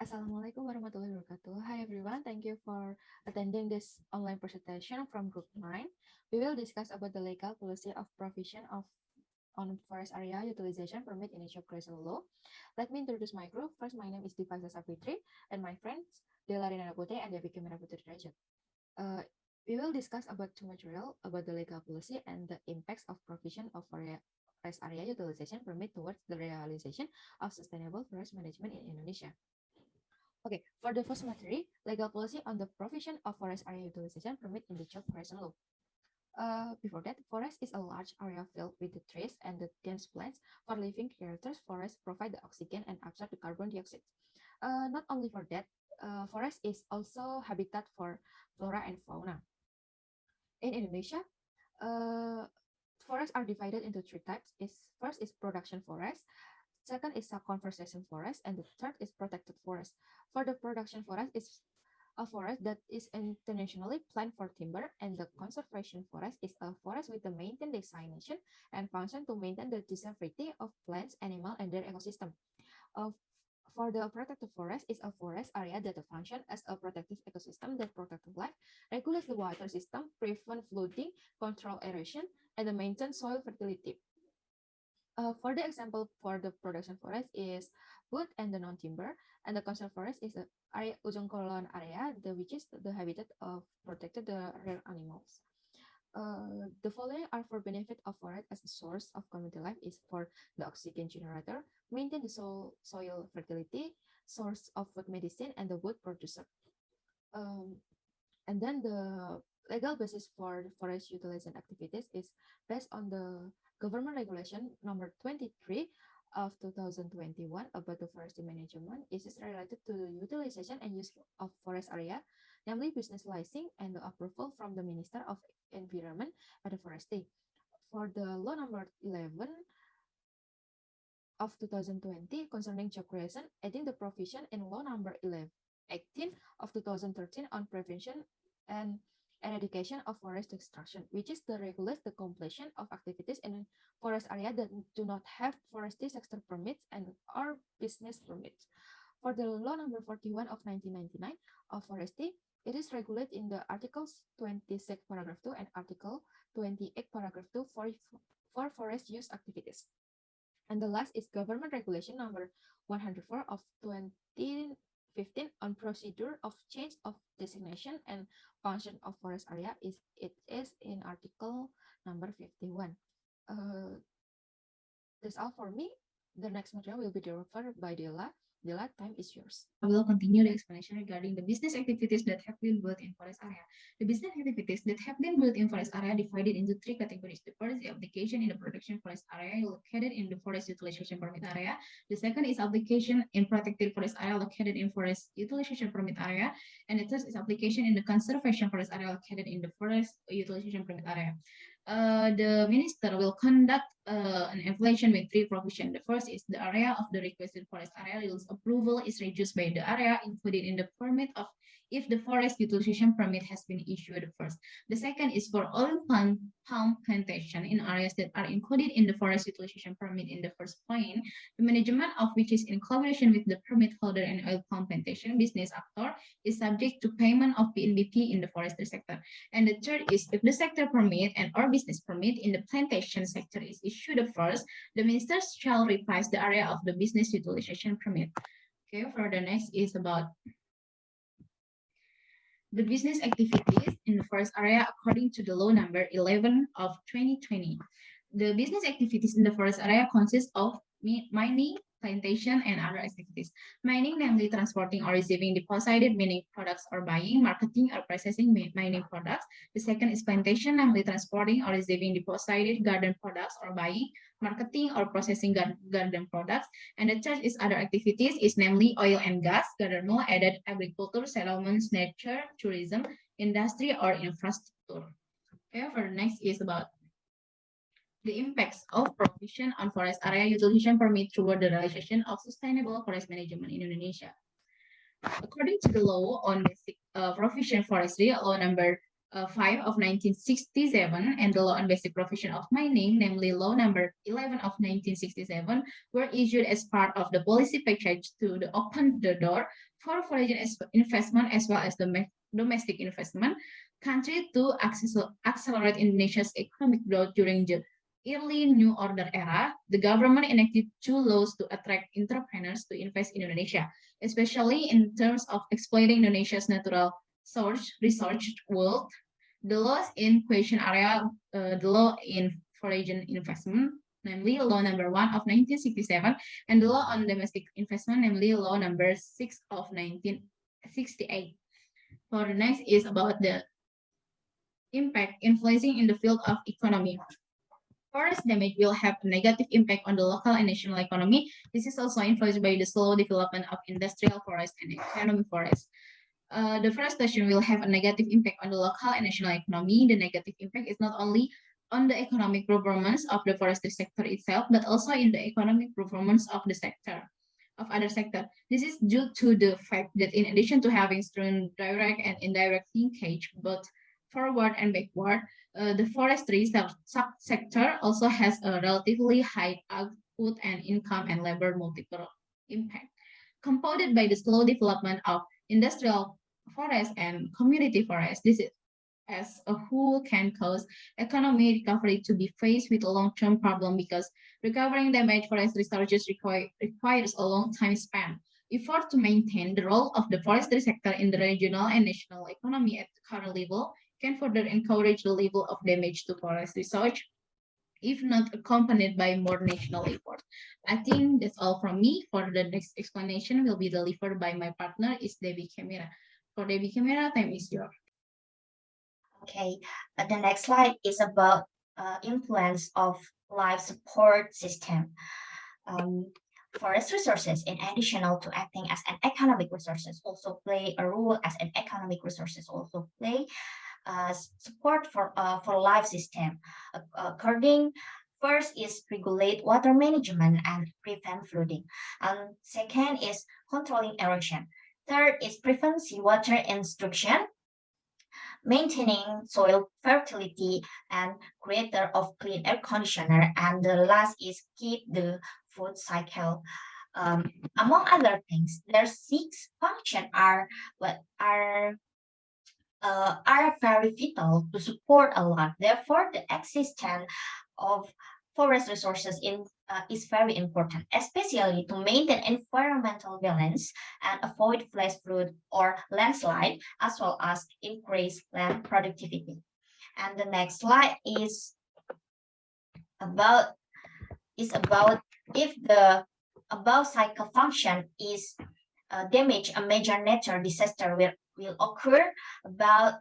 Assalamualaikum warahmatullahi wabarakatuh. Hi everyone, thank you for attending this online presentation from Group 9. We will discuss about the legal policy of provision of on forest area utilization permit in Geographical law. Let me introduce my group. First, my name is Diva Safitri and my friends Della, Rindanda P, and Debby Kemira P.D. Uh, we will discuss about two material about the legal policy and the impacts of provision of forest area utilization permit towards the realization of sustainable forest management in Indonesia. Okay, for the first material, legal policy on the provision of forest area utilization permit in the job forest law. Before that, forest is a large area filled with the trees and the dense plants. For living creatures, forests provide the oxygen and absorb the carbon dioxide. Not only for that, forest is also habitat for flora and fauna. In Indonesia, uh, forests are divided into three types. First is production forest, second is conservation forest, and the third is protected forest. For the production forest is a forest that is internationally planned for timber, and the conservation forest is a forest with the maintained designation and function to maintain the diversity of plants, animals, and their ecosystem. Uh, for the protected forest is a forest area that function as a protective ecosystem that protects life, regulates the water system, prevent flooding, control erosion, and maintain soil fertility. For the example for the production forest is wood and the non-timber, and the conserved forest is the area ujung kulon area, which is the habitat of protected the rare animals. The following are for benefit of forest as a source of community life is for the oxygen generator, maintain the soil fertility, source of food medicine, and the wood producer. And then the legal basis for forest utilization activities is based on the government regulation number 23 of 2021 about the forestry management. It is related to the utilization and use of forest area, namely business licensing and the approval from the Minister of Environment and Forestry. For the law number 11 of 2020 concerning job creation, adding the provision in law number 18 of 2013 on prevention and eradication of forest destruction, which is the regulates the completion of activities in forest area that do not have forestry sector permits and or business permits. For the law number 41 of 1999 of forestry, it is regulated in the articles 26 paragraph 2 and article 28 paragraph 2 for forest use activities. And the last is government regulation number 104 of 2015 on procedure of change of designation and function of forest area. It is in article number 51. That's all for me. The next material will be delivered by Della. Della, time is yours. I will continue the explanation regarding the business activities that have been built in forest area. The business activities that have been built in forest area divided into three categories. The first is application in the production forest area located in the forest utilization permit area. The second is application in protected forest area located in forest utilization permit area. And the third is application in the conservation forest area located in the forest utilization permit area. The minister will conduct an evaluation with three provisions. The first is the area of the requested forest area rules approval is reduced by the area included in the permit of if the forest utilization permit has been issued first. The second is for oil palm plantation in areas that are included in the forest utilization permit in the first point, the management of which is in collaboration with the permit holder and oil palm plantation business actor is subject to payment of PNBP in the forestry sector. And the third is if the sector permit and or business permit in the plantation sector is issued first, the minister shall revise the area of the business utilization permit. Okay, for the next is about the business activities in the forest area according to the law number 11 of 2020. The business activities in the forest area consist of mining, plantation, and other activities. Mining, namely transporting or receiving deposited mining products or buying, marketing, or processing mining products. The second is plantation, namely transporting or receiving deposited garden products or buying, marketing, or processing garden products. And the third is other activities, is namely oil and gas, geothermal, added agriculture, settlements, nature, tourism, industry, or infrastructure. Okay, for the next is about the impacts of provision on forest area utilization permit toward the realization of sustainable forest management in Indonesia. According to the law on basic provision forestry, law number 5 of 1967 and the law on basic profession of mining, namely law number 11 of 1967, were issued as part of the policy package to open the door for foreign investment as well as domestic investment country to accelerate Indonesia's economic growth during the early New Order era. The government enacted two laws to attract entrepreneurs to invest in Indonesia, especially in terms of exploiting Indonesia's natural research wealth. The laws in question area, the law in foreign investment, namely law number 1 of 1967, and the law on domestic investment, namely law number 6 of 1968. For the next is about the impact influencing in the field of economy. Forest damage will have a negative impact on the local and national economy. This is also influenced by the slow development of industrial forest and economic forest. Deforestation will have a negative impact on the local and national economy. The negative impact is not only on the economic performance of the forestry sector itself, but also in the economic performance of the sector, of other sector. This is due to the fact that in addition to having strong direct and indirect linkage, both forward and backward, the forestry sector also has a relatively high output and income and labor multiple impact, compounded by the slow development of industrial forest and community forest. This is as a whole can cause economic recovery to be faced with a long-term problem because recovering damaged forest resources requires a long time span. Effort to maintain the role of the forestry sector in the regional and national economy at the current level can further encourage the level of damage to forest research, if not accompanied by more national effort. I think that's all from me. For the next explanation will be delivered by my partner, is Debby Kemira. For Debby Kemira, time is yours. Okay, the next slide is about influence of life support system. Forest resources, in addition to acting as an economic resources, also play a role as an economic resources, also play support for life system. According, first is regulate water management and prevent flooding. And second is controlling erosion. Third is prevent seawater intrusion, maintaining soil fertility, and creator of clean air conditioner. And the last is keep the food cycle. Among other things, their six functions are very vital to support a life. Therefore, the existence of forest resources is very important, especially to maintain environmental balance and avoid flash flood or landslide, as well as increase land productivity. And the next slide is about if the above cycle function is damaged, a major natural disaster will occur about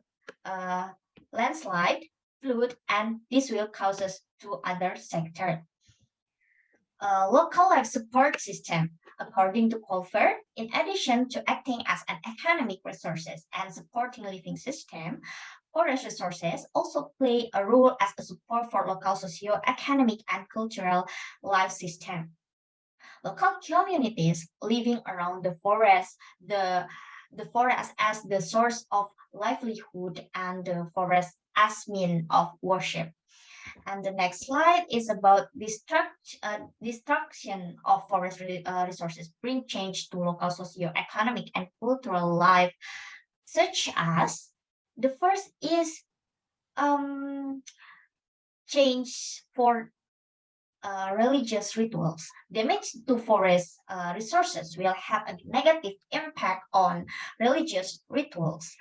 landslide, flood, and this will cause us to other sector. Local life support system, according to Colfer, in addition to acting as an economic resources and supporting living system, forest resources also play a role as a support for local socio-economic and cultural life system. Local communities living around the forest, the forest as the source of livelihood and the forest as mean of worship. And the next slide is about destruction of forest resources bring change to local socio-economic and cultural life, such as the first is change for religious rituals. Damage to forest resources will have a negative impact on religious rituals.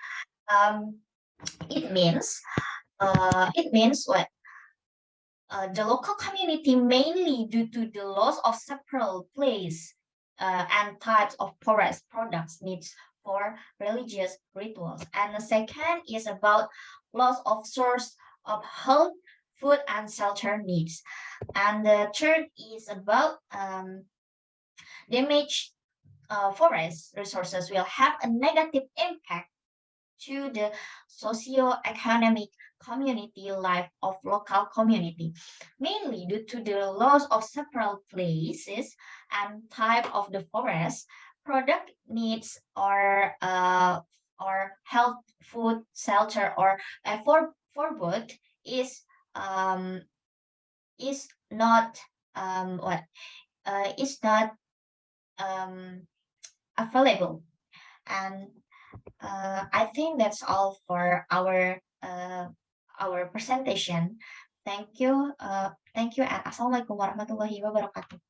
It means what? The local community, mainly due to the loss of several places and types of forest products, needs for religious rituals. And the second is about loss of source of health, food, and shelter needs. And the third is about damaged forest resources will have a negative impact to the socio-economic community life of local community, mainly due to the loss of several places and type of the forest product needs or or health, food, shelter, or for both um, is not what is not um, available. And I think that's all for our presentation. Thank you. Thank you, and Assalamualaikum warahmatullahi wabarakatuh.